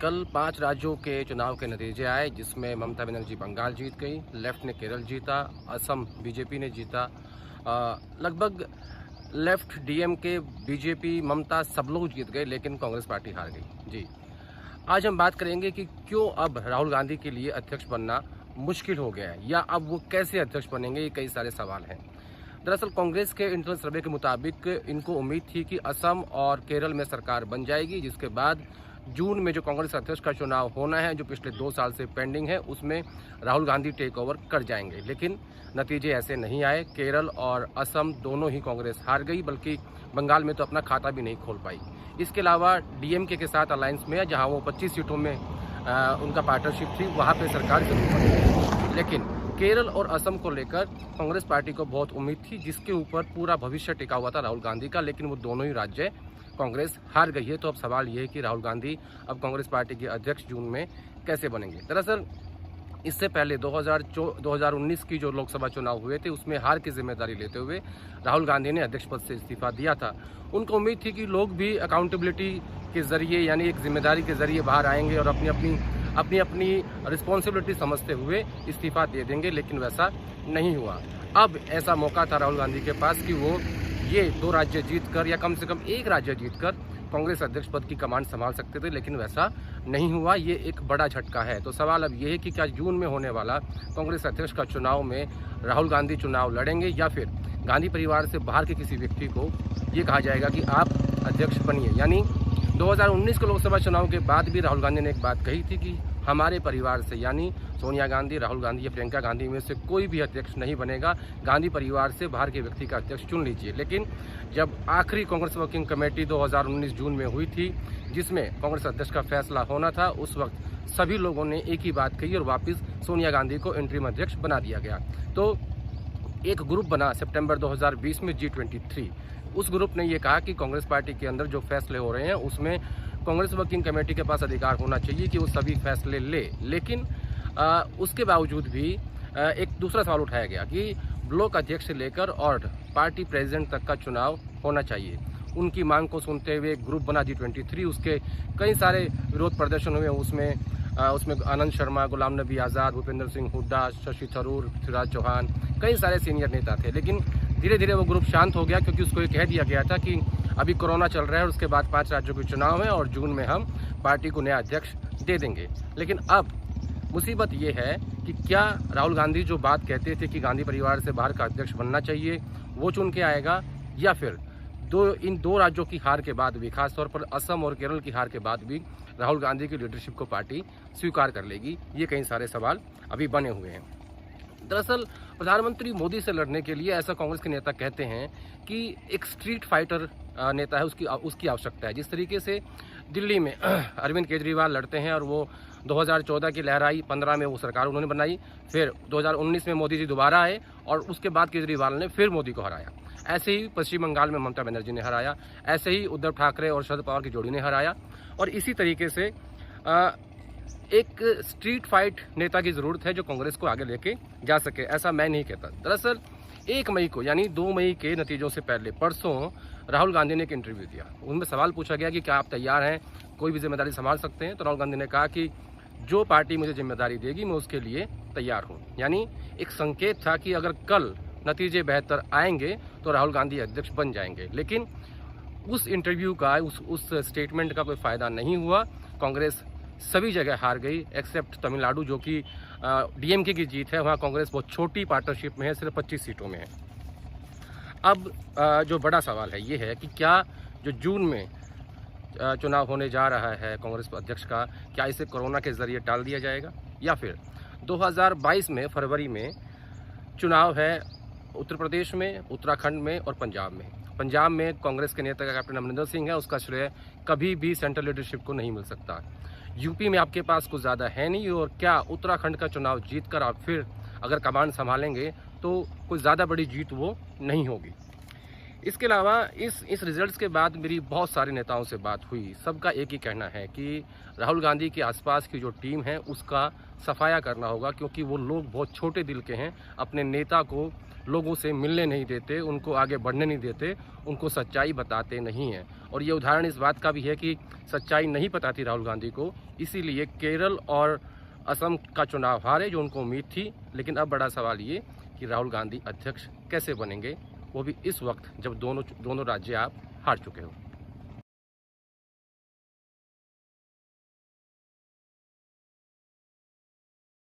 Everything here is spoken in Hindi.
कल 5 राज्यों के चुनाव के नतीजे आए जिसमें ममता बनर्जी बंगाल जीत गई, लेफ्ट ने केरल जीता, असम बीजेपी ने जीता। लगभग लेफ्ट डीएमके बीजेपी ममता सब लोग जीत गए लेकिन कांग्रेस पार्टी हार गई। जी, आज हम बात करेंगे कि क्यों अब राहुल गांधी के लिए अध्यक्ष बनना मुश्किल हो गया है या अब वो कैसे अध्यक्ष बनेंगे, ये कई सारे सवाल हैं। दरअसल कांग्रेस के इंटरनल सर्वे के मुताबिक इनको उम्मीद थी कि असम और केरल में सरकार बन जाएगी, जिसके बाद जून में जो कांग्रेस अध्यक्ष का चुनाव होना है, जो पिछले 2 साल से पेंडिंग है, उसमें राहुल गांधी टेक ओवर कर जाएंगे। लेकिन नतीजे ऐसे नहीं आए। केरल और असम दोनों ही कांग्रेस हार गई, बल्कि बंगाल में तो अपना खाता भी नहीं खोल पाई। इसके अलावा डीएमके के साथ अलायंस में, जहां वो 25 सीटों में उनका पार्टनरशिप थी, वहां पे सरकार जरूर बनी। लेकिन केरल और असम को लेकर कांग्रेस पार्टी को बहुत उम्मीद थी, जिसके ऊपर पूरा भविष्य टिका हुआ था राहुल गांधी का, लेकिन वो दोनों ही राज्य कांग्रेस हार गई है। तो अब सवाल ये है कि राहुल गांधी अब कांग्रेस पार्टी के अध्यक्ष जून में कैसे बनेंगे। दरअसल इससे पहले 2019 की जो लोकसभा चुनाव हुए थे, उसमें हार की जिम्मेदारी लेते हुए राहुल गांधी ने अध्यक्ष पद से इस्तीफा दिया था। उनको उम्मीद थी कि लोग भी अकाउंटेबिलिटी के जरिए, यानी एक जिम्मेदारी के जरिए बाहर आएंगे और अपनी रिस्पॉन्सिबिलिटी समझते हुए इस्तीफा दे देंगे, लेकिन वैसा नहीं हुआ। अब ऐसा मौका था राहुल गांधी के पास कि वो ये 2 राज्य जीतकर या कम से कम 1 राज्य जीतकर कांग्रेस अध्यक्ष पद की कमान संभाल सकते थे, लेकिन वैसा नहीं हुआ। ये एक बड़ा झटका है। तो सवाल अब ये है कि क्या जून में होने वाला कांग्रेस अध्यक्ष का चुनाव में राहुल गांधी चुनाव लड़ेंगे या फिर गांधी परिवार से बाहर के किसी व्यक्ति को ये कहा जाएगा कि आप अध्यक्ष बनिए। यानी 2019 के लोकसभा चुनाव के बाद भी राहुल गांधी ने एक बात कही थी कि हमारे परिवार से, यानी सोनिया गांधी, राहुल गांधी या प्रियंका गांधी में से कोई भी अध्यक्ष नहीं बनेगा, गांधी परिवार से बाहर के व्यक्ति का अध्यक्ष चुन लीजिए। लेकिन जब आखिरी कांग्रेस वर्किंग कमेटी 2019 जून में हुई थी, जिसमें कांग्रेस अध्यक्ष का फैसला होना था, उस वक्त सभी लोगों ने एक ही बात कही और वापस सोनिया गांधी को इंटरिम अध्यक्ष बना दिया गया। तो एक ग्रुप बना सितंबर 2020 में G23। उस ग्रुप ने ये कहा कि कांग्रेस पार्टी के अंदर जो फैसले हो रहे हैं उसमें कांग्रेस वर्किंग कमेटी के पास अधिकार होना चाहिए कि वो सभी फैसले ले। लेकिन उसके बावजूद भी एक दूसरा सवाल उठाया गया कि ब्लॉक अध्यक्ष से लेकर और पार्टी प्रेसिडेंट तक का चुनाव होना चाहिए। उनकी मांग को सुनते हुए ग्रुप बना G23। उसके कई सारे विरोध प्रदर्शन हुए। उसमें आनंद शर्मा, गुलाम नबी आज़ाद, भूपेंद्र सिंह हुड्डा, शशि थरूर, पृथ्वीराज चौहान, कई सारे सीनियर नेता थे। लेकिन धीरे धीरे वो ग्रुप शांत हो गया, क्योंकि उसको ये कह दिया गया था कि अभी कोरोना चल रहा है और उसके बाद 5 राज्यों के चुनाव है और जून में हम पार्टी को नया अध्यक्ष दे देंगे। लेकिन अब मुसीबत ये है कि क्या राहुल गांधी जो बात कहते थे कि गांधी परिवार से बाहर का अध्यक्ष बनना चाहिए, वो चुन के आएगा, या फिर इन 2 राज्यों की हार के बाद भी, खासतौर पर असम और केरल की हार के बाद भी राहुल गांधी की लीडरशिप को पार्टी स्वीकार कर लेगी। ये कई सारे सवाल अभी बने हुए हैं। दरअसल प्रधानमंत्री मोदी से लड़ने के लिए, ऐसा कांग्रेस के नेता कहते हैं, कि एक स्ट्रीट फाइटर नेता है, उसकी आवश्यकता है। जिस तरीके से दिल्ली में अरविंद केजरीवाल लड़ते हैं और वो 2014 की लहर आई, 15 में वो सरकार उन्होंने बनाई, फिर 2019 में मोदी जी दोबारा आए और उसके बाद केजरीवाल ने फिर मोदी को हराया। ऐसे ही पश्चिम बंगाल में ममता बनर्जी ने हराया, ऐसे ही उद्धव ठाकरे और शरद पवार की जोड़ी ने हराया। और इसी तरीके से एक स्ट्रीट फाइट नेता की ज़रूरत है जो कांग्रेस को आगे लेके जा सके। ऐसा मैं नहीं कहता। दरअसल 1 मई को, यानी 2 मई के नतीजों से पहले, परसों राहुल गांधी ने एक इंटरव्यू दिया। उनमें सवाल पूछा गया कि क्या आप तैयार हैं, कोई भी जिम्मेदारी संभाल सकते हैं। तो राहुल गांधी ने कहा कि जो पार्टी मुझे जिम्मेदारी देगी मैं उसके लिए तैयार हूँ। यानी एक संकेत था कि अगर कल नतीजे बेहतर आएंगे तो राहुल गांधी अध्यक्ष बन जाएंगे। लेकिन उस इंटरव्यू का, उस स्टेटमेंट का कोई फ़ायदा नहीं हुआ। कांग्रेस सभी जगह हार गई एक्सेप्ट तमिलनाडु, जो कि डीएमके की जीत है। वहाँ कांग्रेस बहुत छोटी पार्टनरशिप में है, सिर्फ 25 सीटों में है। अब जो बड़ा सवाल है ये है कि क्या जो जून में चुनाव होने जा रहा है कांग्रेस अध्यक्ष का, क्या इसे कोरोना के जरिए टाल दिया जाएगा, या फिर 2022 में फरवरी में चुनाव है उत्तर प्रदेश में, उत्तराखंड में और पंजाब में। पंजाब में कांग्रेस के नेता कैप्टन अमरिंदर सिंह है, उसका श्रेय कभी भी सेंट्रल लीडरशिप को नहीं मिल सकता। यूपी में आपके पास कुछ ज़्यादा है नहीं, और क्या उत्तराखंड का चुनाव जीतकर आप फिर अगर कमान संभालेंगे तो कोई ज़्यादा बड़ी जीत वो नहीं होगी। इसके अलावा इस रिजल्ट्स के बाद मेरी बहुत सारे नेताओं से बात हुई। सबका एक ही कहना है कि राहुल गांधी के आसपास की जो टीम है उसका सफाया करना होगा, क्योंकि वो लोग बहुत छोटे दिल के हैं। अपने नेता को लोगों से मिलने नहीं देते, उनको आगे बढ़ने नहीं देते, उनको सच्चाई बताते नहीं हैं। और ये उदाहरण इस बात का भी है कि सच्चाई नहीं बताती राहुल गांधी को, इसीलिए केरल और असम का चुनाव हारे जो उनको उम्मीद थी। लेकिन अब बड़ा सवाल ये कि राहुल गांधी अध्यक्ष कैसे बनेंगे, वो भी इस वक्त जब दोनों राज्य आप हार चुके हो।